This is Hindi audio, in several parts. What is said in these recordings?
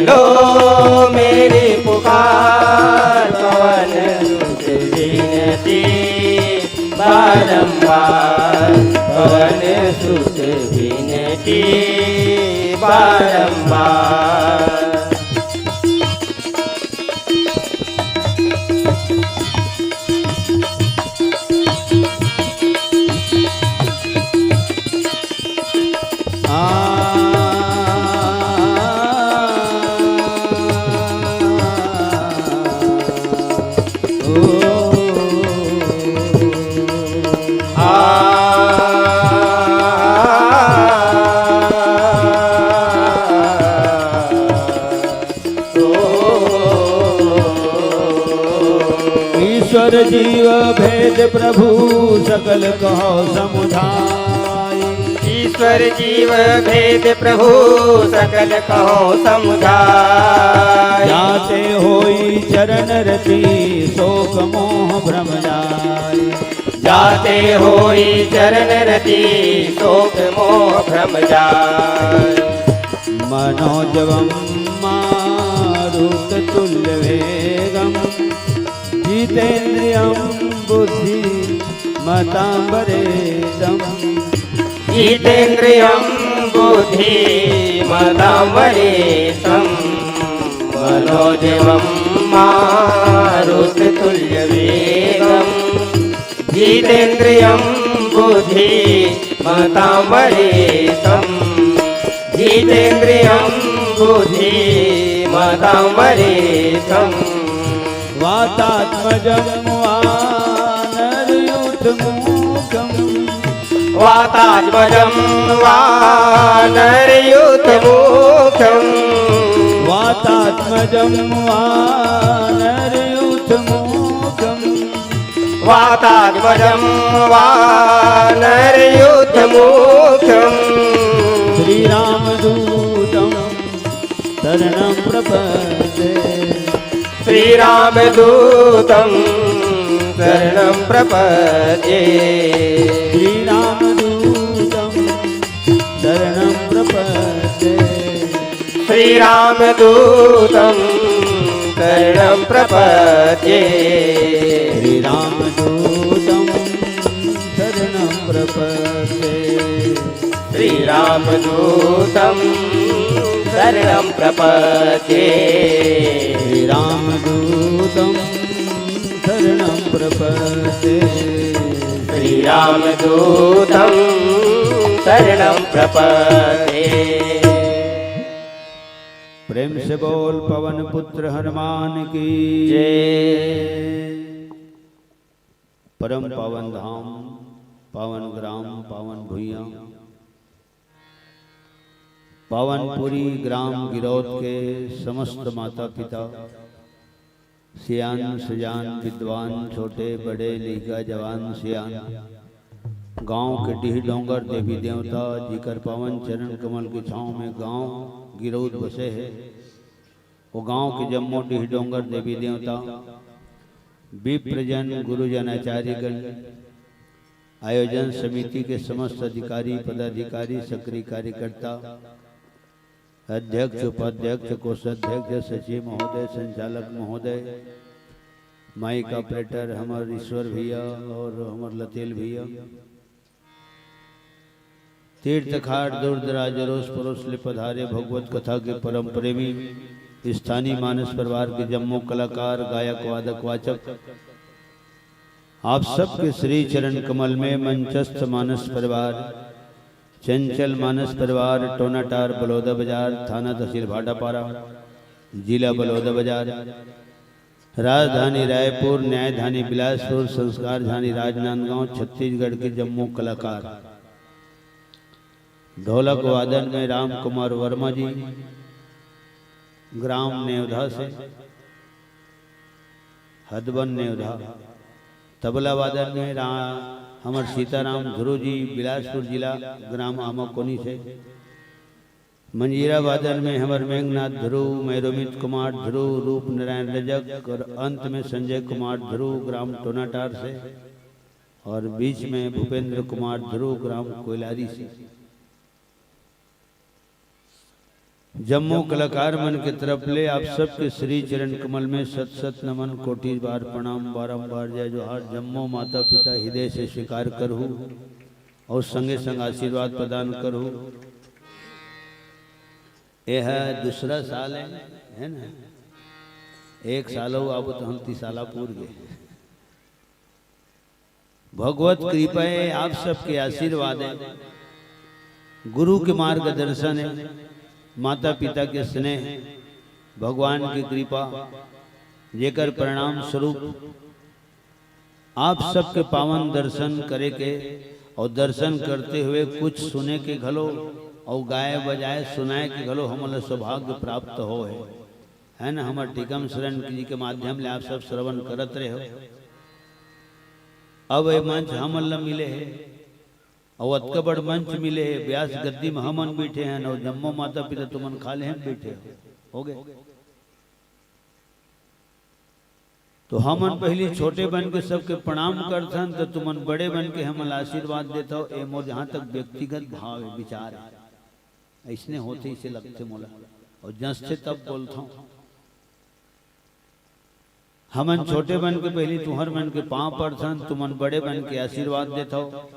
लो मेरी पुकार, पवन सुत विनती बारंबार, पवन सुत विनती बारंबार। ईश्वर जीव भेद प्रभु सकल कहो समुदाय। ईश्वर जीव भेद प्रभु सकल कहो समुदाय। जाते होई चरण रति शोक मोह भ्रम जाय। जाते होई चरण रति शोक मोह भ्रम जाय। मनोजवम मारुत तुल्य वेगम, जितेन्द्रियं बुद्धि मतांबरेशम। जितेन्द्रियं बुद्धि मतांबरेशम, मनोजवं मारुततुल्यवेगम्। जितेन्द्रियं बुद्धि मतांबरेशम, जितेन्द्रियं बुद्धि मतांबरेशम। वातात्मजं वानरयूथमुखं, वातात्मजं वानरयूथमुखं, वातात्मजं वानरयूथमुखं, वातात्मजं वानरयूथमुखं। श्रीरामदूतं शरणं प्रपद्ये। श्रीरामदूतं शरणं प्रपद्ये। श्रीरामदूतं शरणं प्रपद्ये। श्रीरामदूतं शरणं प्रपद्ये। श्रीरामदूतं शरणं प्रपद्ये। श्रीरामदूतं शरणं प्रपद्ये। श्रीरामदूतं शरणं प्रपद्ये। श्रीरामदूतं शरणं प्रपद्ये। प्रेम से बोल पवन पुत्र हनुमान की जय। परम पावन धाम, पावन ग्राम, पावन भुइयां, पावनपुरी ग्राम गिरौद के समस्त माता पिता, सियान सजान विद्वान, छोटे बड़े लीगा जवान सियान, गांव के डीह डोंगर देवी देवता जिकर पावन चरण कमल की छाँव में गांव गिरौद बसे है। वो गांव के जम्मो डीह डोंगर देवी देवता, विप्रजन, गुरुजन, आचार्यगण, आयोजन समिति के समस्त अधिकारी पदाधिकारी, सक्रिय कार्यकर्ता, अध्यक्ष, उपाध्यक्ष, कोषाध्यक्ष, सचिव महोदय, संचालक महोदय, माइक ऑपरेटर हमार ईश्वर भैया और हमार लतेल भैया, तीर्थ खाट दूर दराज अड़ोस पड़ोस ले पधारे भगवत कथा के परम प्रेमी स्थानीय मानस परिवार के जम्मू कलाकार, गायक, वादक, वाचक, आप सबके श्री चरण कमल में मंचस्थ मानस परिवार, चंचल मानस परिवार, टोनाटार, बलौदा बाजार, थाना तहसील भाटापारा, जिला बलौदा बाजार, राजधानी रायपुर, न्यायधानी बिलासपुर, संस्कारधानी राजनांदगांव, छत्तीसगढ़ के जम्मू कलाकार, ढोलक वादन में राम कुमार वर्मा जी, ग्राम नेवधा से, हदबन नेवधा, तबला वादन में हमर सीताराम ध्रुव जी, बिलासपुर जिला, ग्राम आमाकोनी से, मंजीरा वादन में हमर मेघनाथ ध्रुव, मैरोमित कुमार ध्रुव, रूप नारायण रजक, और अंत में संजय कुमार ध्रुव, ग्राम टोनाटार से, और बीच में भूपेंद्र कुमार ध्रुव, ग्राम कोयलारी से। जम्मू कलाकार मन के तरफ ले आप सबके श्री चरण कमल में सत सत नमन, कोटि बार प्रणाम, बारंबार जय जोहार। जम्मू माता पिता हृदय से स्वीकार करहूँ और संगे संग आशीर्वाद प्रदान करहूँ। यह दूसरा साल है ना, एक साल हो अब तो हम 30 साल पूर गए। भगवत कृपा है, आप सबके आशीर्वाद है, गुरु के मार्गदर्शन है, माता पिता के स्नेह, भगवान की कृपा, जेकर परिणाम स्वरूप आप सबके पावन दर्शन करे के और दर्शन करते हुए कुछ सुने के घलो और गाए बजाए सुनाए के घलो हमारा सौभाग्य प्राप्त हो है ना। हमारे टीकम शरण जी के माध्यम ले आप सब श्रवण करत रहे हो। अब ये मंच हमल मिले है और अतका बड़ मंच मिले है, व्यास गद्दी में हमन बैठे हैं और जम्मू माता पिता तुमन खाले हैं बैठे हो गए। तो हमन पहले छोटे बन के सबके प्रणाम करथन, तो तुमन बड़े बन के हमन आशीर्वाद देता हो। ए मोर जहाँ तक व्यक्तिगत भाव है, विचार है, ऐसने होते इसे लगते मोला और जस से तब बोलता हूँ। हमन छोटे बन के पहले तुहर मन के पाँव पड़थन, तुमन बड़े बन के आशीर्वाद देता हो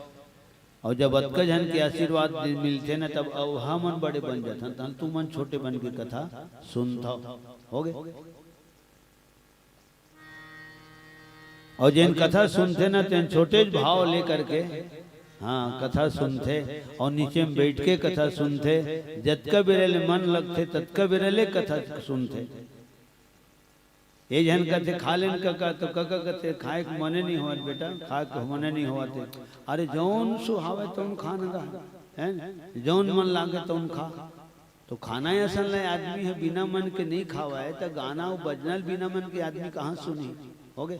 और जब अतका जन के आशीर्वाद मिलते न तब अब हमन बड़े बन जाथन, तन तुमन छोटे बन के कथा सुनता हो गए। और जिन कथा सुनते ना तेन छोटे भाव लेकर के हाँ कथा सुनते और नीचे में बैठ के कथा सुनते, जतका बिरले मन लगते ततका बिरले कथा सुनते। ये जन कहते खा लेन कका, तो कका कहते खाए के मने नहीं हुआ बेटा, खाए के मने नहीं हुआ। अरे जौन सुहावे तो खाना है, जौन मन लागे तो खा। तो खाना ऐसा नहीं आदमी है बिना मन के नहीं खावा है, तो गाना बजनल बिना मन के आदमी कहाँ सुनी हो गए।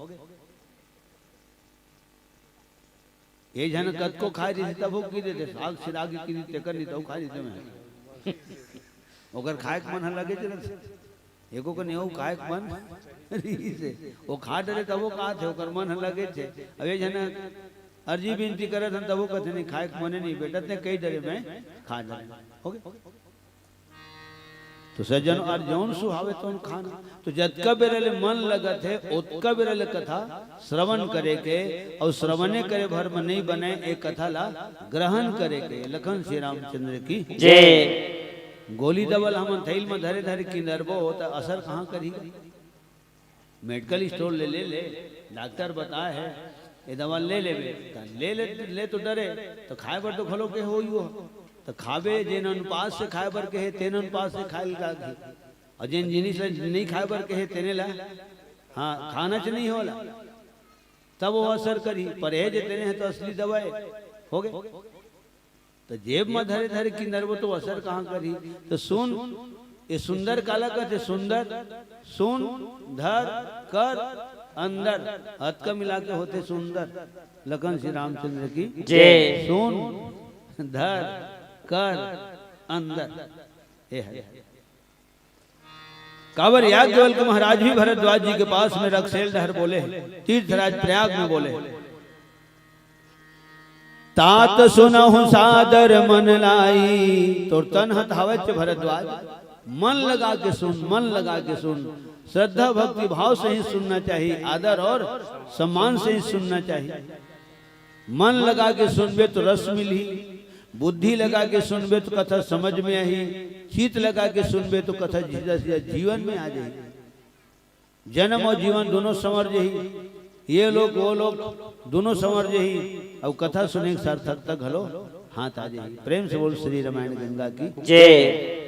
ये जन कद को खाए रही तब वो की देते साग सिरागी की देते कर नहीं तो खा देते मैं ओकर खाए के मन लगे चल एको को नहीं खाए के मन से वो खा डरे तब वो कहा थे ओकर मन लगे थे। अब ये जन अर्जी विनती करे थे तब वो कहते नहीं खाए के मने नहीं बेटा ते कई डरे मैं खा डरे हो गए। तो सज्जन और जौन सुहावे तो खाना, तो जतका बेरले मन लगत है उतका बेरले कथा श्रवण करे के और श्रवणे करे भर में नहीं बने एक कथा ला ग्रहण करे के। लखन श्री रामचंद्र की जय। गोली दबल हम थैल में धरे धरे की नरबो होता असर कहाँ करी। मेडिकल स्टोर ले डॉक्टर बताए है ये दवा ले ले तो डरे तो खाए पर तो खलो के हो तो खावे जिन अनुपात से खाए बर के तेन अनुपात से खाए लागी और जिन जिनिस नहीं खाए बर के तेने ला हाँ खाना च नहीं होला तब वो असर करी। परहेज तेने है तो असली दवाई हो गए। तो जेब में धरे धरे की नरबो तो असर कहाँ करी। तो सुन ये सुंदर काला कहते सुंदर सुन धर कर अंदर हथ का मिला के होते सुंदर। लखन श्री रामचंद्र की जय। सुन धर कर अंदर ये है। कांवर याज्ञवल्क्य महाराज भी भरद्वाज जी के पास में रक्सेल डहर बोले, तीर्थराज प्रयाग में बोले, तात सुनहु सादर मन लाई। तो तन हथावच भरद्वाज मन लगा के सुन, मन लगा के सुन। श्रद्धा भक्ति भाव से ही सुनना चाहिए, आदर और सम्मान से ही सुनना चाहिए। मन लगा के सुनबे तो रस मिली, बुद्धि लगा के सुनबे तो कथा समझ में आई, चित लगा के सुनबे तो कथा जीवन में आ जाए। जन्म और जीवन दोनों समर ही, ये लोग वो लोग दोनों समर ही। अब कथा सुने के सार्थकता घलो हाथ आ जाए। प्रेम से बोल श्री रामायण गंगा की जय।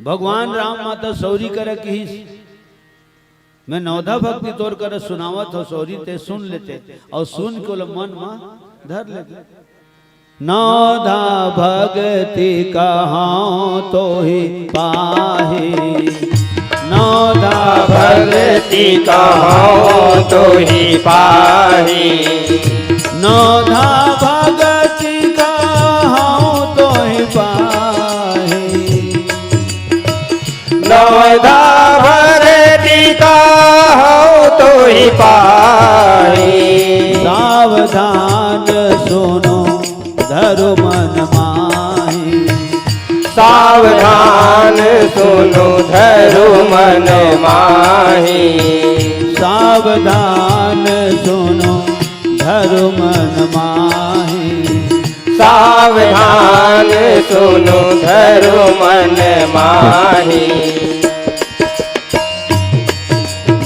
भगवान राम माता सौरी कर की मैं नौधा भक्ति तोड़ कर सुनावत हो, सौरी ते सुन लेते और सुन को मन में धर लेते। नौधा भक्ति कहाँ तो ही पाही, नौधा भक्ति कहाँ तो ही पाही, नौधा भक्ति कहाँ तो ही पाही, नौधा भक्ति कहाँ तो ही पाही। सावधान सुनो धरो मन माही, सावधान सुनो धरो मन माही। सावधान सुनो धरो मन माही। सावधान सुनो धरो मन माही।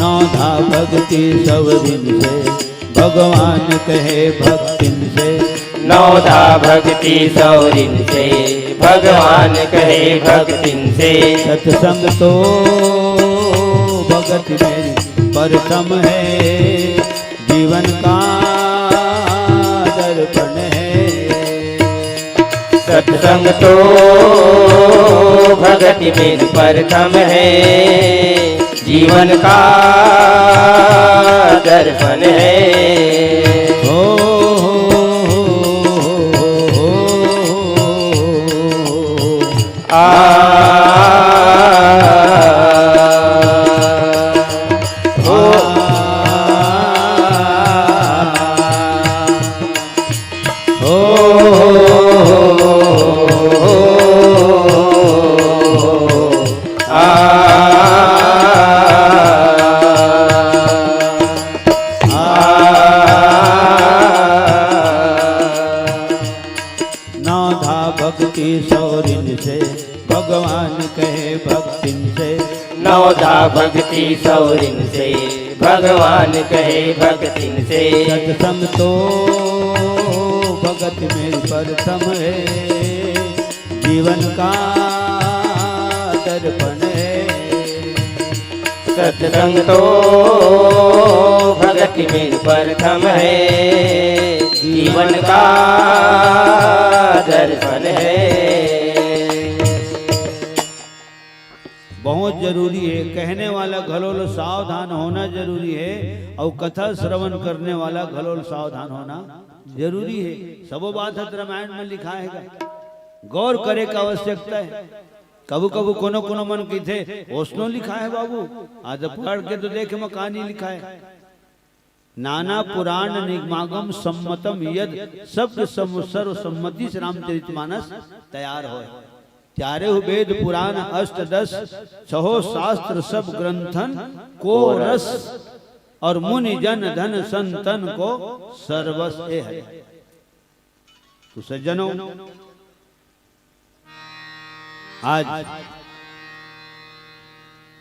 नौधा भक्ति सब दिन से भगवान कहे भक्तिन से। नौधा भक्ति सौरिन से भगवान कहे भक्तिन से। सत्संग तो भगत में परतम है, जीवन का दर्पण है। सत्संग तो भगति में प्रथम है, जीवन का दर्पण है। नौधा भक्ति सौरिन से भगवान कहे भक्तिन से। सत्संग तो भगत में प्रथम है, जीवन का दर्पण है। सत्संग तो भगति में प्रथम है, जीवन का दर्पण है। बहुत जरूरी है, कहने वाला घलोल सावधान होना जरूरी है, और कथा श्रवण करने वाला घलोल सावधान होना जरूरी है। सब बात रामायण में लिखा है, गौर करे का आवश्यकता है। कबू कबू कोनो कोनो मन की थे ओसनो लिखा है बाबू, आज पढ़ के तो देखे में कहानी लिखा है। नाना पुराण निगमागम सम्मतम यद शब्द सर्व सम्मति से रामचरितमानस तैयार हो। चारे वेद पुराण अष्टदश छहो शास्त्र सब ग्रंथन को रस, और मुनि जन धन संतन को सर्वस है। तो सज्जनों, आज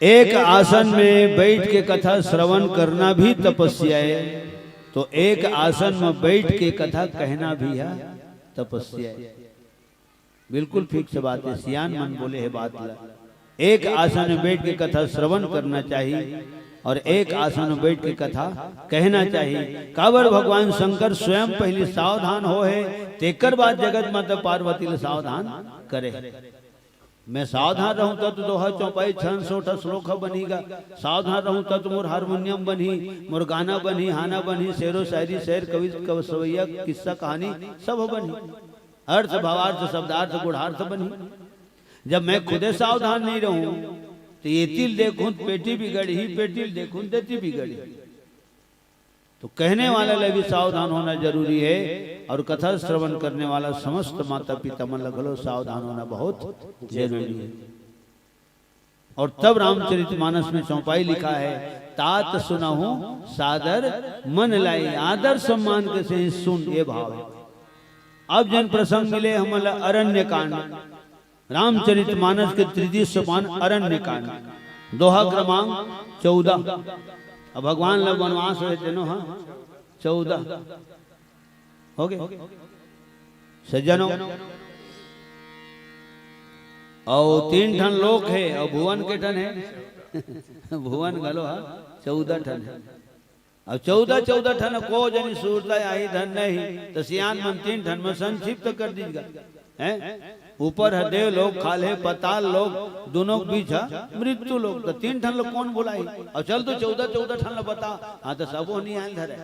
एक आसन में बैठ के कथा श्रवण करना भी तपस्या है, तो एक आसन में बैठ के कथा कहना भी है तपस्या है। बिल्कुल फिक्स बात है, सियान मन बोले है बात ला। एक आसन में बैठ के कथा श्रवण करना चाहिए, और एक आसन में बैठ के कथा कहना चाहिए। काबर भगवान शंकर स्वयं पहले सावधान हो है, तेकर बाद जगत माता पार्वती ले सावधान करे। मैं सावधान रहूं तो दोहा चौपाई 600 श्लोक बनीगा। सावधान रहूं तो मोर हारमोनियम बनी, मोर गाना बनी, हाना बनी, शेरो शायरी, शेर कवि सवैया, किस्सा कहानी सब बनी। अर्थ भावार्थ शब्दार्थ गुणार्थ बनी। जब मैं खुदे सावधान नहीं रहूं तो ये तिल देखूं पेटी बिगड़ी, पेटी देखूं देती बिगड़ी। तो कहने वाले लिए भी सावधान होना जरूरी है, और कथा श्रवण करने वाला समस्त माता पिता मन लगलो सावधान होना बहुत जरूरी है। और तब रामचरितमानस में चौपाई लिखा है, तात सुनहु सादर मन लाई, आदर सम्मान के से सुन, ये भाव है। अब जन प्रसंग मिले हमारा अरण्य कांड, रामचरितमानस के तृतीय सोपान अरण्य कांड, दोहा क्रमांक 14। अब भगवान लोग वनवास हुए थे नो, हाँ 14 हो गए सज्जनों। और 3 ठन लोक है, और भुवन के ठन है भुवन गलो, हाँ 14 ठन है। अब 14 ठन को जनी सूरता आई धन नहीं, तो सियान मन 3 ठन में संक्षिप्त कर दीजिएगा। हैं ऊपर है देव लोग, खाले पताल लोग, दोनों बीच है मृत्यु लोग। तो 3 ठन लोग कौन बुलाई? अब चल तो 14 ठन बता। हाँ तो सब नहीं आयल धरे,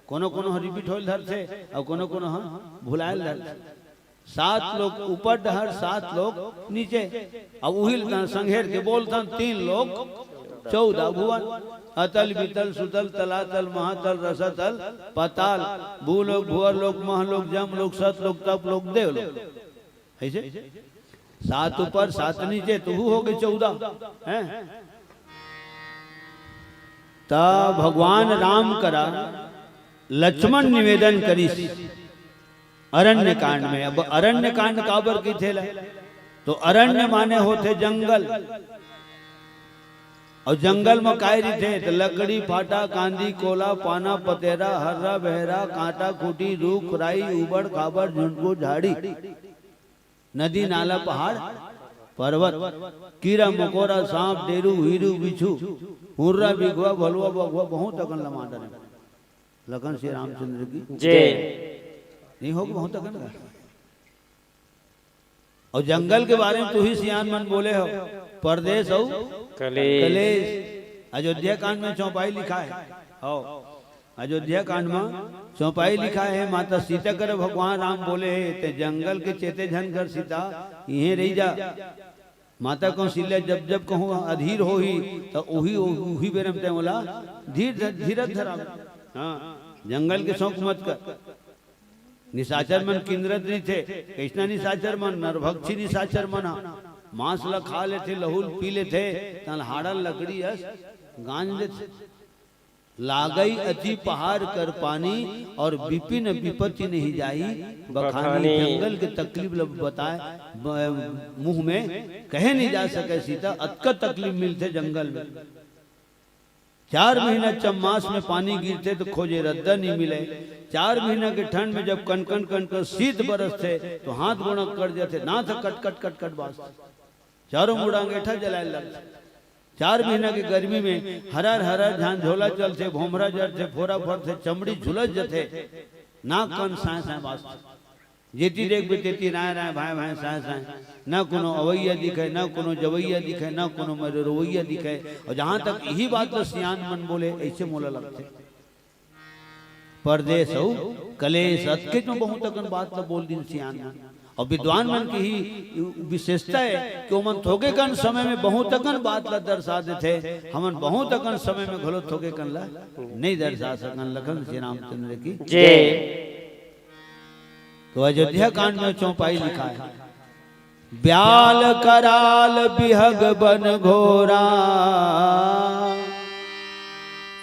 कोनो कोनो रिपीट होल धर से, और कोनो कोनो हाँ भुलायल धर। 7 लोग ऊपर डहर, 7 लोग नीचे। अब उहिल संघेर के बोलता 3 लोग 14 भुवन, अतल वितल सुतल तलातल महातल रसतल पताल, भूलोक भुवर लोक महलोक जम लोक सत लोक तप लोक देव लोक। ऐसे 7 ऊपर 7 नीचे तो हो गए 14 हैं। तब भगवान राम करा लक्ष्मण निवेदन करी अरण्य कांड में। अब अरण्य कांड काबर की थे तो अरण्य माने होते जंगल, और जंगल में कायरी थे तो लकड़ी फाटा कांदी कोला पाना पतेरा हर्रा बहरा कांटा खूटी रूख राई उबड़ खाबड़ झुंडको झाड़ी नदी नाला पहाड़ पर्वत कीड़ा मकोड़ा सांप डेरू हीरू बिच्छू हुर्रा बिघुआ भलुआ बघुआ बहुत अगन लमाडर लखन श्री रामचंद्र की जय। नहीं होगी बहुत अगन का। और जंगल के बारे में तू ही सियान मन बोले हो। परदेश हो कलेश अयोध्या कांड में चौपाई लिखा है। हो अयोध्या कांड में चौपाई लिखा है। माता सीता कर भगवान राम बोले ते जंगल के चेते झन कर सीता यहीं रही जा। माता कौशल्या जब जब कहूँ अधीर हो ही तो उही बेरम ते बोला धीरज धरा। हाँ जंगल के शौक मत कर। निशाचर मन किंद्रत नहीं थे कृष्णा निशाचर मन नरभक्षी निशाचर मन मांस ला खा ले थे लहूल पी ले थे तल हाड़ा लकड़ी यस गांज ले थे। लागई अति पहाड़ कर पानी और विपिन विपत्ति नहीं जाई बखानी। जंगल के तकलीफ बताए मुंह में कहे नहीं जा सके सीता अतका तकलीफ मिलते जंगल में। 4 महीना चम्मास में पानी गिरते तो खोजे रद्दा नहीं मिले। 4 महीना के ठंड में जब कनकन कनकन शीत बरसते तो हाथ गोड़ा कर जाते ना था कट कट कट कट बास चारों मुड़ा अंगेठा जलाए लगते। 4 महीना की गर्मी में हरर हरर झांझोला चलते भोमरा जरते फोरा फरते चमड़ी झुलस जते नाक कन साए साए बास जेती देख बे तेती राय राय भाई भाई साए साए न कोनो अवैया दिखे न कोनो जवैया दिखे न कोनो मेरे रोवैया दिखे। और जहां तक यही बात तो सियान मन बोले ऐसे मोला लगते परदेश हो कलेश अतके जो बहुत अगन बात तो बोल दिन सियान मन। और विद्वान मन की ही विशेषता है कि मन थोके कन समय में बहुत अगन बात ला दर्शा देते। हमन बहुत अगन समय में घलो थोके कन ला नहीं दर्शा सकन। लखन श्री रामचंद्र की जय। तो अयोध्या कांड में चौपाई लिखा है। ब्याल कराल बिहग बन घोरा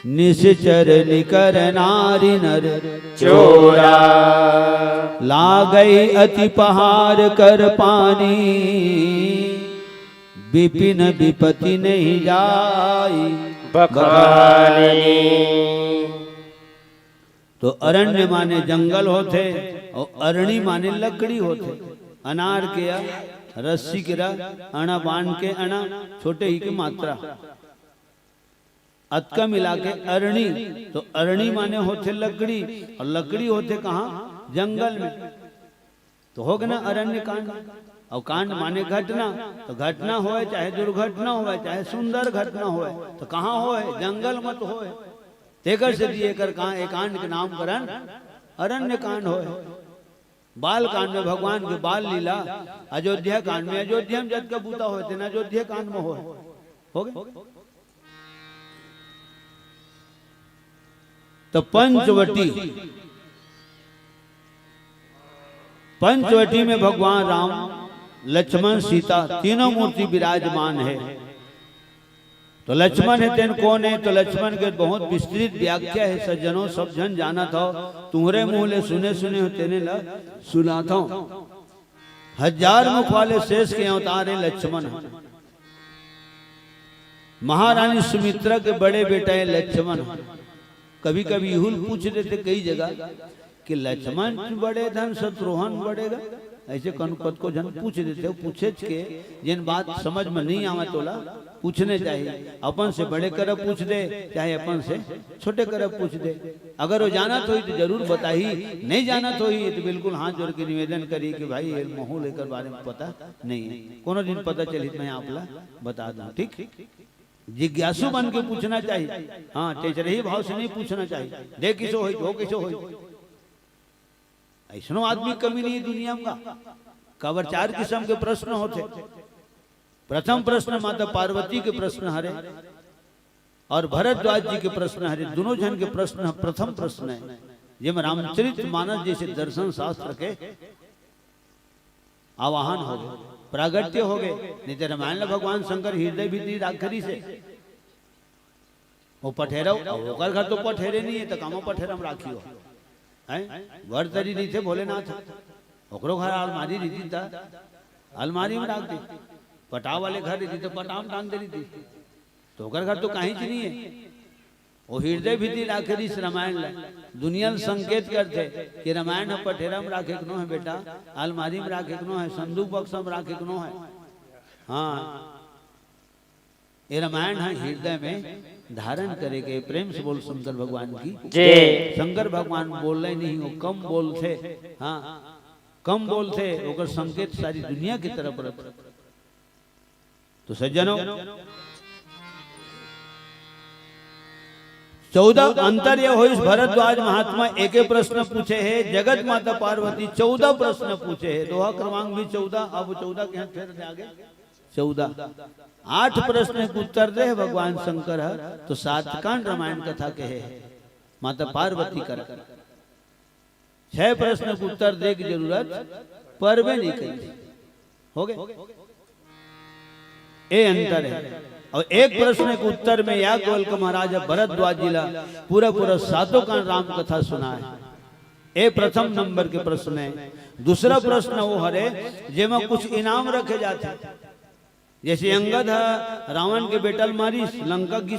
निश्चर निकर नारी नर चोरा लागई अति पहाड़ कर पानी विपिन विपत्ति नहीं जाई बखानी। तो अरण्य माने जंगल होते और अरणी माने लकड़ी होते। अनार के रस्सी के अणा बांध के अणा छोटे ही की मात्रा अतका मिला के अरणी। तो अरणी माने होते लकड़ी और लकड़ी होते कहाँ जंगल में। तो हो गया ना अरण्य कांड। और कांड माने घटना तो घटना होए चाहे दुर्घटना होए चाहे सुंदर घटना होए तो कहाँ होए जंगल मत होए। तेकर से दिए कर कहाँ एक कांड के नामकरण अरण्य कांड होए। बाल कांड में भगवान के बाल लीला। अयोध्या कांड में अयोध्या में जद का बूता होते ना अयोध्या कांड में हो गए। तो पंचवटी में भगवान राम लक्ष्मण सीता तीनों मूर्ति विराजमान है। तो लक्ष्मण है तेन कौन है। तो लक्ष्मण के बहुत विस्तृत व्याख्या है सज्जनों सब जन जाना था। तुम्हारे मुंह ले सुने सुने हो तेने ला सुना था। 1000 मुख वाले शेष के अवतार है लक्ष्मण। महारानी सुमित्रा के बड़े बेटा है लक्ष्मण। कभी कभी यूं पूछ देते कई जगह कि लक्ष्मण बड़े धन शत्रुघ्न बढ़ेगा ऐसे कनपत को जन पूछ देते हो। पूछे के जिन बात समझ में नहीं आवा तोला पूछने चाहिए। अपन से बड़े करब पूछ दे चाहे अपन से छोटे करब पूछ दे। अगर वो जाना तो ही तो जरूर बताही, नहीं जाना तो ही तो बिल्कुल हाथ जोड़ के निवेदन करी कि भाई ये माहौल लेकर बारे में पता नहीं है। कोनो दिन पता चली मैं आपला बता दूं। ठीक जिज्ञासु बन के पूछना चाहिए। हाँ टेचरही भाव से नहीं पूछना चाहिए। देख किसो हो किसो हो ऐसा आदमी कमी नहीं दुनिया में। कबर 4 किस्म के प्रश्न होते। प्रथम प्रश्न माता पार्वती के प्रश्न हरे और भरद्वाज जी के प्रश्न हरे। दोनों जन के प्रश्न प्रथम प्रश्न है। जिम रामचरित मानस जैसे दर्शन शास्त्र के आवाहन हो गए। प्रागट्य हो गए। नहीं तो रामायण ला भगवान शंकर हृदय भीतरी राखरी से वो पठेरा ओकर घर तो पठेरे नहीं है तो कामो पठेरम राखियो हैं घर तरी नहीं थे भोलेनाथ ओकरो घर अलमारी रीति था अलमारी में राख दी पटाव वाले घर रीति तो पटाव में टांग दे रही थी तो ओकर घर तो कहीं नहीं है वो हृदय भीतरी राखरी से रामायण ला दुनिया संकेत करते कि रामायण पठेरा में राखे कनो है बेटा अलमारी में राखे कनो है संदूक बक्सा में राखे कनो है। हाँ ये रामायण है हृदय में धारण करे के प्रेम से बोल शंकर भगवान की जय। शंकर भगवान बोल रहे नहीं वो कम बोलते। हाँ कम बोलते ओकर संकेत सारी दुनिया की तरफ रहते। तो सज्जनों 14 अंतर ये हो भरद्वाज महात्मा एक प्रश्न पूछे है जगत माता पार्वती 14 प्रश्न पूछे है दोहा क्रमांक भी 14 अब 14 के फिर आगे 14 8 प्रश्न के उत्तर दे भगवान शंकर है तो 7 कांड रामायण कथा के है माता पार्वती कर 6 प्रश्न के उत्तर दे की जरूरत परवे नहीं कही हो गए ये अंतर है। और एक प्रश्न के उत्तर में या गोल का महाराज भरद्वाज जिला पूरा 7 कांड राम कथा सुना है। ये प्रथम नंबर के प्रश्न है। दूसरा प्रश्न वो हरे जेमा कुछ इनाम रखे जाते जैसे अंगद है रावण के बेटल मारी लंका की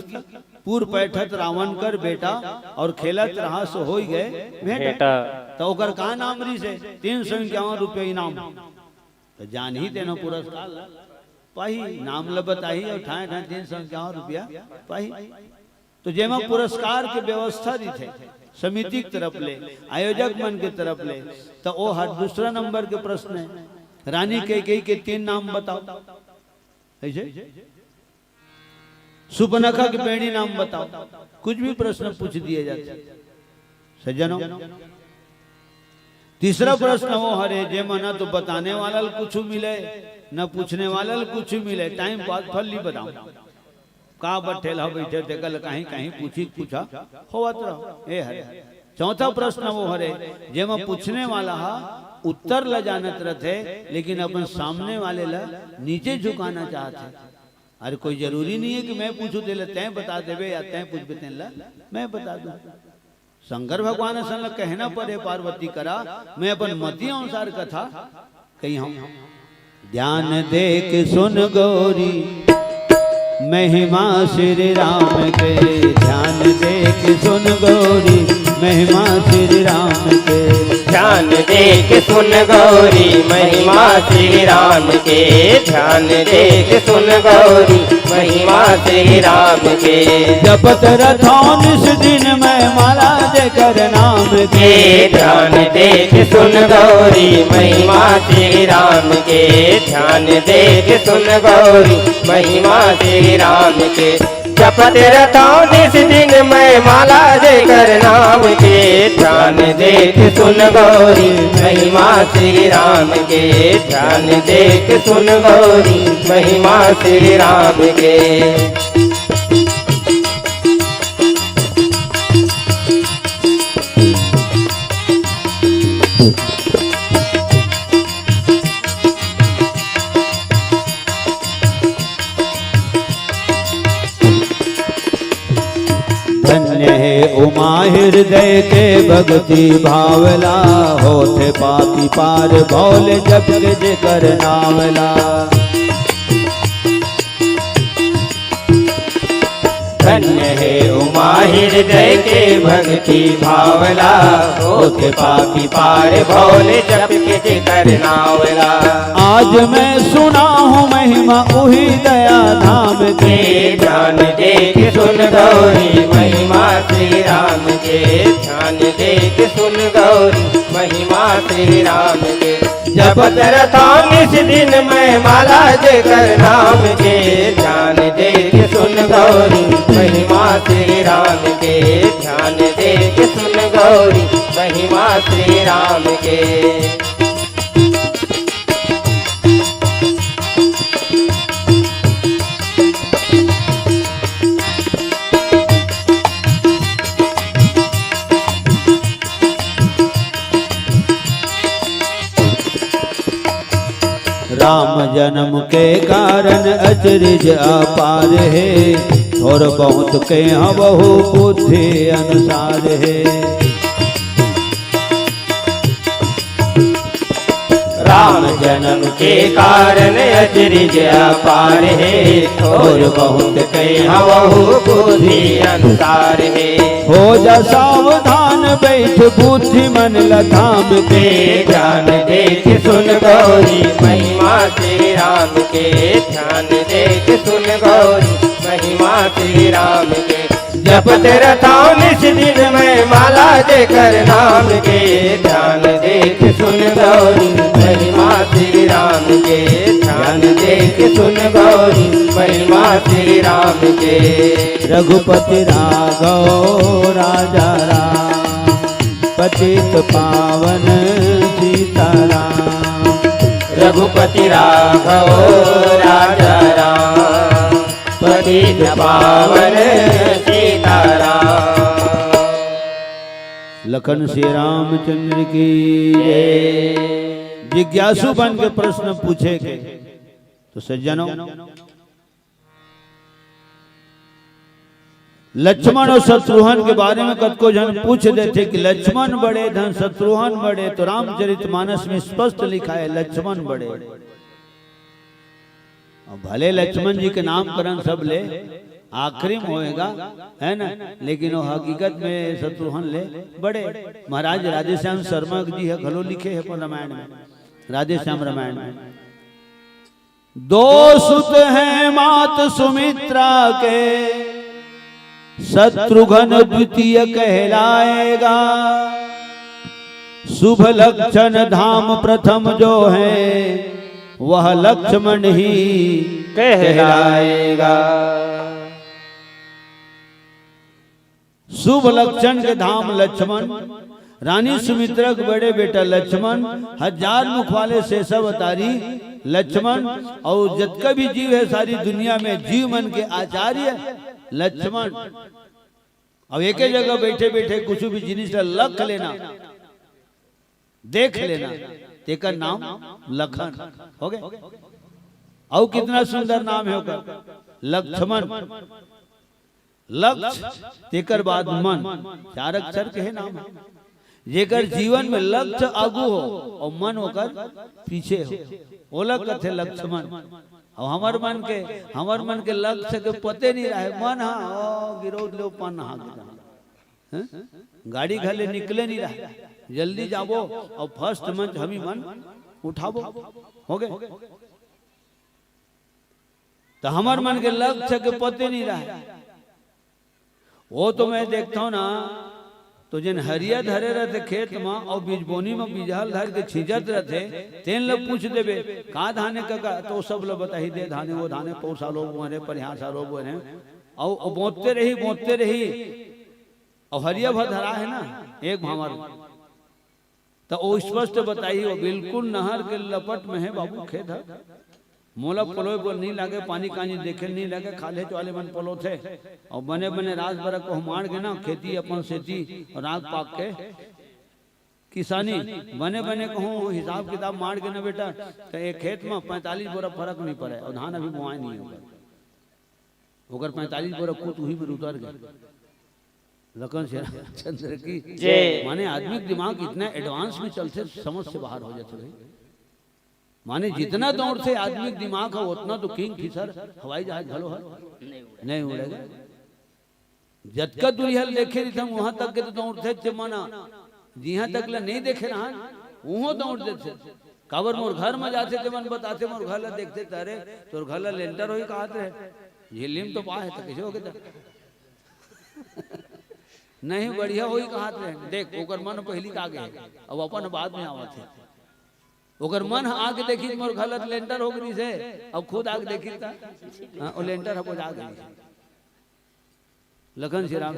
पूर्व पैठत रावण कर बेटा और खेलत रहा सो हो गए बेटा तो ओकर का नाम री से 351 रुपये इनाम तो जान ही देना पुरस्कार पाही नाम लबताही और ठाए ठाए 351 रुपया पाही। तो जेमा पुरस्कार के व्यवस्था दी थे समिति की तरफ ले आयोजक मन के तरफ ले तो वो हर दूसरा नंबर के प्रश्न है रानी कैकेयी के 3 नाम बताओ ऐसे सुपनखा के बेड़ी नाम बताओ कुछ भी प्रश्न पूछ दिए जाते सज्जनों। तीसरा प्रश्न वो हरे जेमा ना तो बताने वाला कुछ मिले न पूछने वाला कुछ मिले टाइम पास फल बताओ का बठेला बैठे देखल कहीं कहीं पूछी पूछा होवत रहो ए हरे। चौथा प्रश्न वो हरे जेमा पूछने वाला हा उत्तर ला जानत रहते लेकिन अपन सामने वाले ला नीचे झुकाना चाहते। अरे कोई जरूरी नहीं है कि मैं पूछू दे तय बता देवे या तय पूछ बते ला मैं बता दूं। शंकर भगवान असल कहना पड़े पार्वती करा मैं अपन मति अनुसार कथा कही हूं। ध्यान दे के सुन गौरी महिमा श्री राम के ध्यान दे के सुन गौरी महिमा श्री राम के ध्यान दे के सुन गौरी महिमा श्री राम के ध्यान दे के सुन गौरी महिमा श्री राम के जपत रथौन इस दिन मैं माला देकर नाम के ध्यान दे के सुन गौरी महिमा श्री राम के ध्यान दे के सुन गौरी महिमा श्री राम के जपत रथौन इस दिन मैं माला देकर नाम के ध्यान दे के सुन गौरी महिमा श्री राम के ध्यान दे के सुन गौरी महिमा श्री राम के। धन्य है उमा हृदय के भक्ति भावला होते पापी पार भौल जप के कर नावला। धन्य है उमा हृदय के भक्ति भावला होते पापी पार भौल जप के कर नावला। आज मैं सुना हूँ महिमा उही दया धाम के ध्यान दे के सुन गौरी महिमा श्री राम के ध्यान दे के सुन गौरी महिमा श्री राम के जपत रथौन इस दिन मैं माला देकर नाम के ध्यान दे के सुन गौरी महिमा श्री राम के ध्यान दे के सुन गौरी महिमा श्री राम के। राम जन जन्म के कारण अचरज अपार है, और बहुत के हाँ बहु बुद्धि अनुसार है। राम जन्म के कारण अचरज अपार है, और बहुत कहीं बहु बुद्धि अनुसार है। हो जा सावधान बैठ बुद्धि मन लथाम के, ध्यान देख सुन गौरी महिमा श्री राम के, ध्यान देख सुन गौरी महिमा श्री राम के। जपत रथा निस दिन में माला देकर नाम के, ध्यान देख सुन गौरी महिमा श्री राम के, ध्यान देख सुन गौरी महिमा श्री राम के। रघुपति राघव राजा राम, पतित पावन सीताराम। रघुपति राघव राजा राम, पतित पावन सीताराम। लखन श्री रामचंद्र की जिज्ञासु बन के प्रश्न पूछे गए। तो सज्जनों, लक्ष्मण और शत्रुघ्न के बारे में कद को जन पूछ देते कि लक्ष्मण बड़े धन शत्रुघ्न बड़े, तो रामचरितमानस में स्पष्ट लिखा है लक्ष्मण बड़े। भले लक्ष्मण जी के नामकरण सब ले आखिरी में होएगा, है ना, लेकिन वो हकीकत में शत्रुघ्न ले बड़े। महाराज राधेश्याम शर्मा जी है खलो लिखे है रामायण में, राधेश्याम रामायण में। दो सुत हैं मात सुमित्रा के, शत्रुघ्न द्वितीय कहलाएगा। शुभ लक्षण धाम प्रथम जो है, वह लक्ष्मण ही कहलाएगा। शुभ लक्षण के धाम लक्ष्मण, रानी सुमित्रा के बड़े बेटा लक्ष्मण, 1000 मुख वाले शेषावतारी लक्ष्मण, और जितना भी जीव है सारी दुनिया में जीव मन के आचार्य लक्ष्मण। अब एक ही जगह बैठे बैठे कुछ भी जिनिस लख लेना, देख लेना, तेकर नाम लखन हो गए। और कितना सुंदर नाम है होगा लक्ष्मण। लक्ष्य तेकर बाद मन, 4 अक्षर के है नाम है। जेकर जीवन में लक्ष्य आगू हो और मन होकर पीछे हो, वो लक्ष्य लक्ष्मण। और हमार मन के लक्ष्य के पते नहीं रहे। मन हाँ गिरोध लो पन हाँ गाड़ी घले निकले नहीं रहा, जल्दी जाबो और फर्स्ट मंच हम ही मन उठाबो हो गए। तो हमार मन के लक्ष्य के पते नहीं रहा। वो तो मैं देखता हूँ ना, तो जिन हरिया धरे रहते खेत में और बीज बोनी में बीजहल धर के छिजत रहते, तेन लोग पूछ देवे कहाँ धाने का, तो सब लोग बताही दे धाने वो धाने पौसा लोग बने पर यहाँ सा लोग बने, और बोतते रही और हरिया भर धरा है ना एक भावर, तो वो स्पष्ट बताई वो बिल्कुल नहर के लपट में है बाबू खेत है। मोला पलोय बोल नहीं लागे, पानी कानी देखे नहीं लगे, खाले चौले मन पलो थे और बने बने रात भर को मार के ना खेती अपन सेती और आग पाक के किसानी बने बने कहूँ हिसाब किताब मार के ना बेटा, तो एक खेत में 45 बोरा फर्क नहीं पड़े और धान अभी बुआई नहीं होगा, होकर 45 बोरा कुछ वही में उतर गए। लखन चंद्र की माने आदमी दिमाग इतना एडवांस में चलते समझ से बाहर हो जाते भाई। माने जितना दौड़ से आदमी दिमाग है उतना तो किंग फिशर हवाई जहाज भलो है नहीं उड़ेगा। जतका दुनिया देखे रही था वहां तक के तो दौड़ते थे, माना जिहा तक ले नहीं देखे रहा वहां दौड़ते थे। काबर मोर घर में जाते थे मन बताते मोर घर ला देखते तारे तो घर ला लेंटर होई कहते रहे झिल्लीम तो पा है तो कैसे हो गया नहीं बढ़िया होई कहते रहे। देख ओकर मन पहली का आगे अब अपन बाद में आवत है, ओकर मन आके देखी मोर गलत लेंटर हो गई से अब खुद आके देखी था हां ओ लेंटर हो जा गई। लखन श्री राम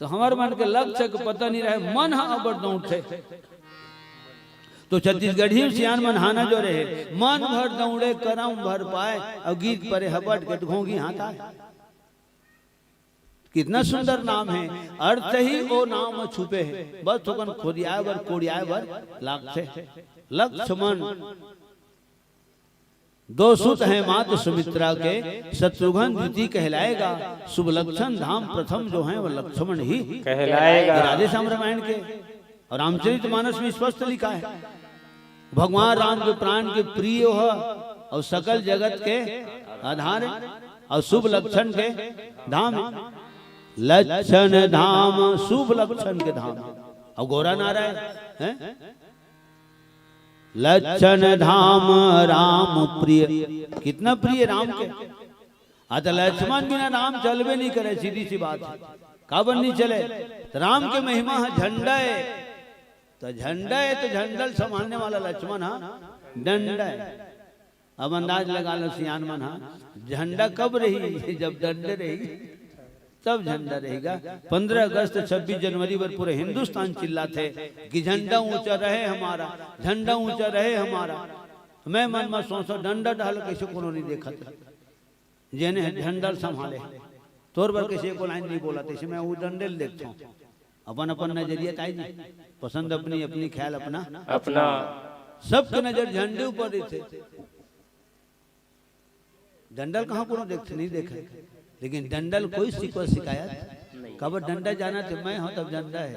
तो हमार मन के लक्ष्य के पता नहीं रहे, मन हा बड़ दौड़ थे। तो छत्तीसगढ़ी में सियान मन हाना जो रहे, मन भर दौड़े करम भर पाए और गीत परे हबट के घोंगी हाथा। कितना सुंदर नाम है, अर्थ ही वो नाम छुपे है, बस थोकन खोदियाए बर कोड़ियाए बर लागते। लक्ष्मण दो सुत हैं मात सुमित्रा के, शत्रुघ्न द्वितीय कहलाएगा, शुभ लक्षण धाम प्रथम जो है वो लक्ष्मण ही कहलाएगा। राधे श्याम रामायण के और रामचरितमानस में स्पष्ट लिखा है, भगवान राम के प्राण के प्रिय हो और सकल जगत के आधार और शुभ लक्षण के धाम, लक्षण धाम शुभ लक्षण के धाम। और गौरा नारायण है लक्षण धाम राम प्रिय, कितना प्रिय राम के। अतः लक्ष्मण बिना राम चलवे नहीं करे, सीधी सी बात है, काबन नहीं चले। तो राम के महिमा है झंडा है, तो झंडा है तो झंडल संभालने वाला लक्ष्मण है, डंडा है। अब अंदाज लगा लो सियान मन, झंडा कब रही, जब डंडे रही तब झंडा रहेगा। 15 अगस्त 26 जनवरी पर पूरे हिंदुस्तान चिल्लाते कि झंडा ऊंचा रहे हमारा, झंडा ऊंचा रहे हमारा। मैं मन में सोचा डंडा डाल कैसे को नहीं देखा था, जेने झंडा संभाले तोर पर किसी को लाइन नहीं बोला, तैसे मैं वो डंडे देखता हूँ। अपन अपन नजरिया ताई जी, पसंद अपनी अपनी, ख्याल अपना अपना, सबके नजर झंडे ऊपर थे। डंडल कहाँ को देखते नहीं देखे, लेकिन डंडल कोई सीखो शिकायत कब डंडा जाना थे, मैं हूं तब झंडा है,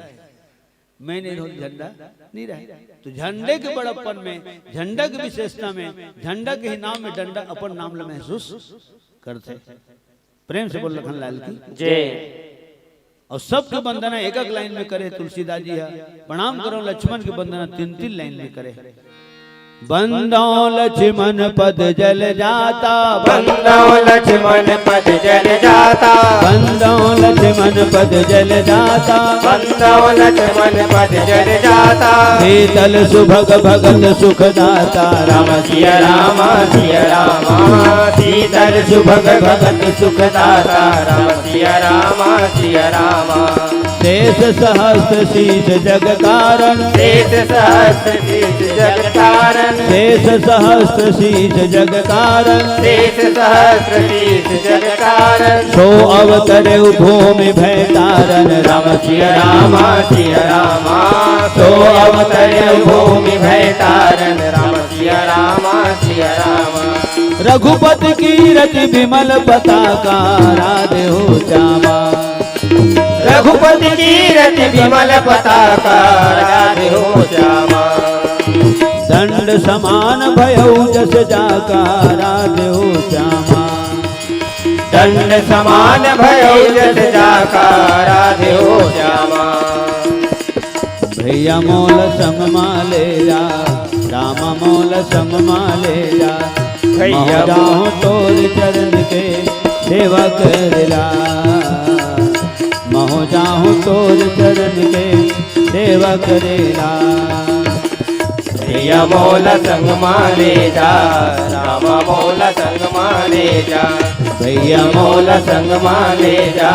मैं नहीं रहूं झंडा नहीं रहे। तो झंडे के बड़प्पन में, झंडा की विशेषता में, झंडा के ही नाम में डंडा अपन नाम ला महसूस करते। प्रेम से बोल लखन लाल की जय। और सबके वंदना एक एक लाइन में करे। तुलसीदास जी प्रणाम करो, लक्ष्मण की वंदना 3-3 लाइन में करे। बंदो लक्ष्मण पद जल जाता, बंदो लक्ष्मण पद जल जाता, बंदो लक्ष्मण पद जल जाता, बंदो लक्ष्मण पद जल जाता। शीतल सुभग भगत सुखदाता, राम सिया राम सिया राम, शीतल सुभग भगत सुखदाता, राम सिया राम सिया राम। शेष सहस्त्र शीश जग कारण, शेष सहस्त्र शीश जग कारण, शेष सहस्त्र शीश जग कारण, शेष सहस्त्र शीश जग कारण। सो अवतरे भूमि भय तारण, राम सिया राम सिया राम, सो अवतरे भूमि भय तारण, राम सिया राम सिया राम। रघुपति कीरति विमल पताका, राधे हो श्यामा। रघुपति कीरति विमल पताका, राधे हो श्यामा। दंड समान भयउ जस जाका, राधे हो श्यामा। दंड समान भयउ जस जाका, राधे हो श्यामा। भैया मोल संग माले जा, राम मोल संग माले जा। भैया जाऊं तोर चरण के सेवा करला, महो जाऊं तोर चरण के सेवा करेला। भैया मोल संग माले जा, राम मोल संग माले जा। भैया मोल संग माले जा,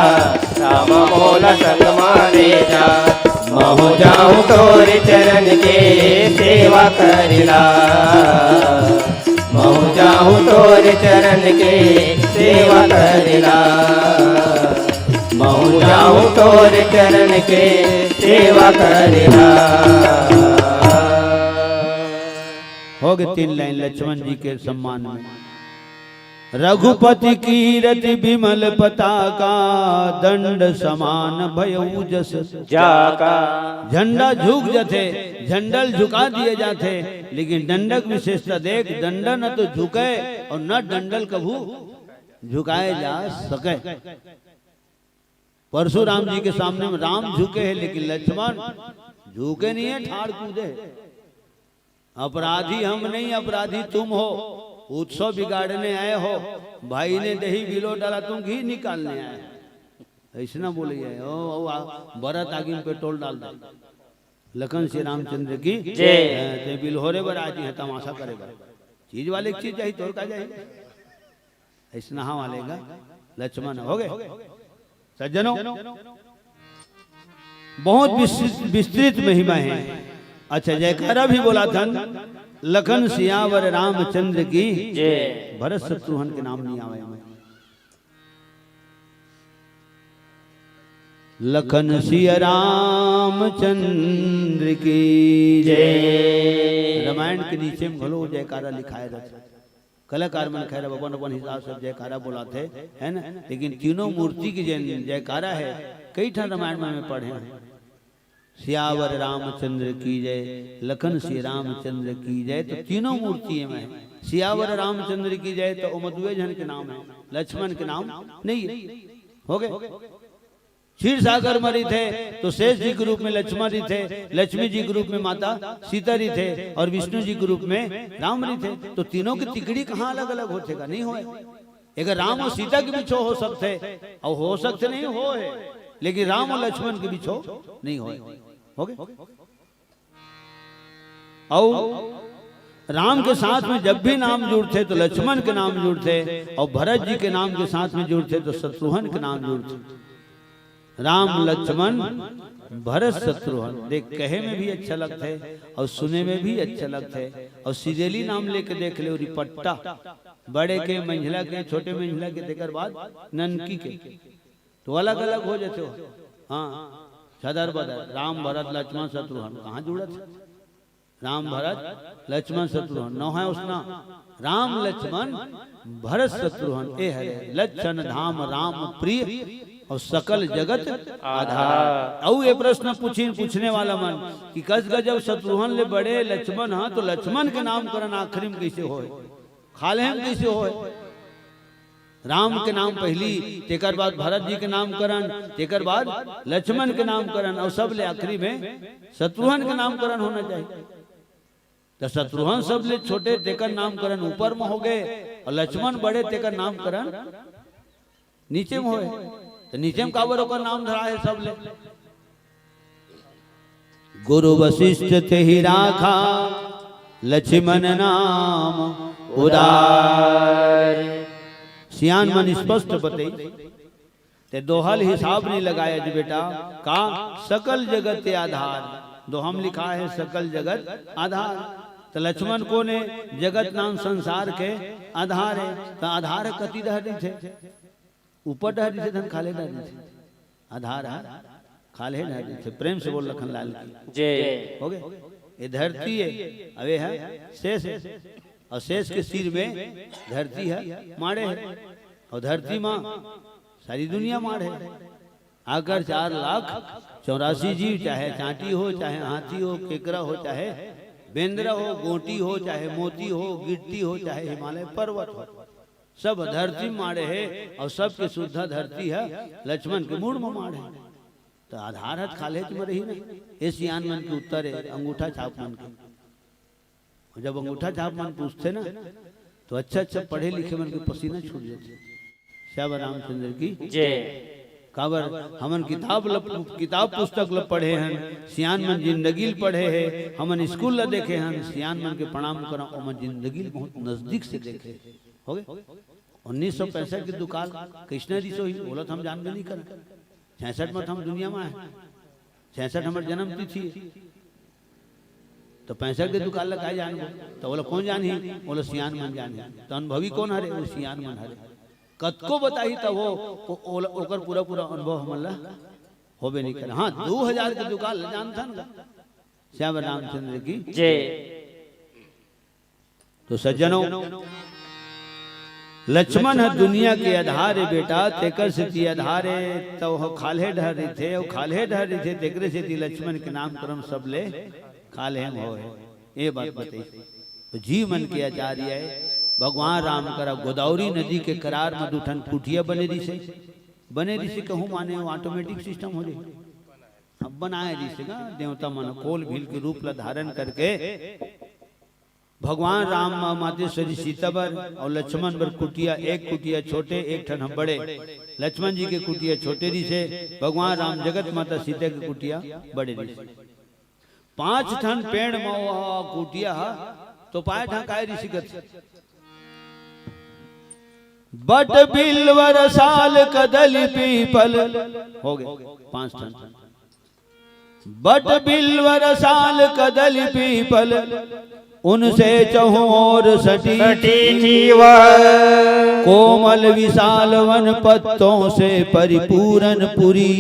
राम मोल संग माले जा। महु जाऊं तोर चरण के सेवा करला, महु जाऊं तोर चरण के सेवा करला, महु जाऊं तोर चरण के सेवा करला। हो गए 3 लाइन लक्ष्मण जी के सम्मान में। रघुपति कीरति विमल पताका, दंड समान भयउ जस जाका। झंडा झुक जाते, झंडल झुका दिए जाते, लेकिन दंडक विशेषता देख, दंडा न तो झुके और न डंडल कभू झुकाए जा सके। परशुराम जी के सामने में राम झुके हैं, लेकिन लक्ष्मण झुके नहीं है, ठाड़ कूदे। अपराधी हम नहीं, अपराधी तुम हो। उत्सव बिगाड़ने आए हो, भाई ने दही बिलो डाला, तुम घी निकालने आए। ऐसे ना बोलिए, ओ भरत आगे में पेट्रोल डाल दे। लखन श्री रामचंद्र की जय। बिलहोरे बर आज है, तमाशा करेगा। चीज वाले एक चीज चाहिए तो का जाए, ऐसा नहा वालेगा। लक्ष्मण हो गए सज्जनों, बहुत विस्तृत महिमा है। अच्छा, जयकारा भी बोला था, लखन सियावर रामचंद्र की जय। भरत शत्रुघ्न के नाम नहीं आवे हमें। लखन सिया रामचंद्र की जय। रामायण के नीचे में भलो जयकारा लिखाया रहता। कलाकार मन खैर अपन अपन हिसाब से जयकारा बुलाते है ना, लेकिन तीनों मूर्ति की जयकारा है कई ठन रामायण में पढ़े हैं। सियावर रामचंद्र की जय, लखन श्री रामचंद्र की जय, तो तीनों मूर्ति में सियावर रामचंद्र की जय तो उमदुए जन के नाम है, लक्ष्मण के नाम नहीं है। हो गए क्षीर सागर मरी थे तो शेष जी के रूप में लक्ष्मण जी थे, लक्ष्मी जी के रूप में माता सीता जी थे और विष्णु जी के रूप में राम जी थे। तो तीनों की तिकड़ी कहाँ अलग अलग होते का नहीं हो। अगर राम और सीता के बीच हो सकते और हो सकते नहीं हो है, लेकिन राम और लक्ष्मण के बीच हो नहीं हो गए। और राम के साथ में जब भी नाम जुड़ते तो लक्ष्मण के नाम जुड़ते, और भरत जी के नाम के साथ में जुड़ते तो शत्रुघ्न के नाम जुड़ते। राम लक्ष्मण भरत शत्रुघ्न देख कहे में भी अच्छा लगता है और सुने में भी अच्छा लगता है। और सीरेली नाम लेके देख ले उरी पट्टा, बड़े के मंझला के छोटे मंझला के देकर बाद ननकी के तो अलग अलग हो जाते हो। हाँ सदर बदर राम भरत लक्ष्मण शत्रुघ्न कहाँ जुड़ा था? राम भरत लक्ष्मण शत्रुघ्न न है उसना, राम लक्ष्मण भरत शत्रुघ्न ए हरे लक्षण धाम राम प्रिय और सकल जगत आधार। और ये प्रश्न पूछने वाला मन कि कस गजब शत्रुघ्न ले बड़े लक्ष्मण हाँ, तो लक्ष्मण के नामकरण आखिरी में कैसे होए, खाले में कैसे होए? राम के नाम पहली, तेकर बाद भरत जी के नामकरण, तेकर बाद लक्ष्मण के नामकरण, और सब ले आखिरी में शत्रुघ्न के नामकरण होना चाहिए। तो शत्रुघ्न सब ले छोटे तेकर नामकरण ऊपर में हो गए और लक्ष्मण बड़े तेकर नामकरण नीचे में होए। तो नीचे में काबर ओकर नाम धरा है सब ले। गुरु वशिष्ठ थे ही राखा लक्ष्मण नाम उदार। सियान मन स्पष्ट बते ते दोहल हिसाब नहीं लगाया जी बेटा का सकल जगत आधार। दोहम लिखा है सकल जगत आधार। तो लक्ष्मण को ने जगत नाम संसार के आधार है। तो आधार कति डहरी थे, ऊपर डहरी थे धन खाले डहरी थे। आधार है खाले डहरी थे। प्रेम से बोल लखन लाल की जय। हो गए ये धरती है, अवे है शेष है, और शेष के सिर में धरती है माड़े है, और धरती माँ सारी दुनिया माड़े है। अगर 4,84,000 जीव, चाहे चांटी हो, चाहे हाथी हो, केकरा हो, चाहे बेंद्रा हो, गोटी हो, चाहे मोती हो, गिट्टी हो, चाहे हिमालय पर्वत हो, सब धरती माड़े है। और सबके शुद्ध धरती है लक्ष्मण के मूड में माड़े। तो आधार हथ खाले में रही ना। ये सियान मन के उत्तर है अंगूठा छाप मन के। जब अंगूठा छाप मन पूछते ना तो अच्छा अच्छा पढ़े लिखे मन के पसीना छूट जाते। श्याम रामचंद्र की जय। काबर हमन किताब पुस्तक ल पढ़े हैं, सियान मन जिंदगी पढ़े हैं, हमन स्कूल ल देखे हैं, सियान मन के प्रणाम करा और मन जिंदगी बहुत नजदीक से देखे। हो गए 1965 की दुकान कृष्णा जी से ही बोलत हम जानबे नहीं कर। 66 में हम दुनिया में आए, 66 हमारे जन्म तिथि। तो 65 के दुकान लगा जान तो बोला कौन जानी, बोला सियान मन जाने। तो अनुभवी कौन हरे, वो सियान मन हरे। कतको बताई तब वो ओकर पूरा पूरा अनुभव हमला होबे नहीं करे। हाँ 2000 के दुकान जानता ना श्याम रामचंद्र की जय। तो सज्जनों लक्ष्मण है दुनिया के आधार है बेटा, तेकर से ती आधार है। तो वो खाले ढहरी थे, वो खाले ढहरी थे, तेकरे से ती लक्ष्मण के नाम क्रम सब ले खाले हम हो। ये बात बताई। तो जी मन के आचार्य है भगवान राम करा गोदावरी नदी के करार में दूठन कुटिया बने रही से कहूँ माने ऑटोमेटिक सिस्टम हो रही। अब बनाए रही से ना देवता मन कोल भील के रूप ला धारण करके भगवान राम मातेश्वरी सीता बर और लक्ष्मण बर कुटिया, एक कुटिया छोटे एक ठन हम बड़े। लक्ष्मण जी के कुटिया छोटे रही से, भगवान राम जगत माता सीता के कुटिया बड़े रही से। 5 ठन पेड़ में कुटिया तो पाए ढकाए ऋषि बट बिल्वर साल कदली पीपल। हो गए 5 ठन। बट बिल्वर साल कदली पीपल उनसे चहु और सटी जीवन। कोमल विशाल वन पत्तों से परिपूर्ण पुरी।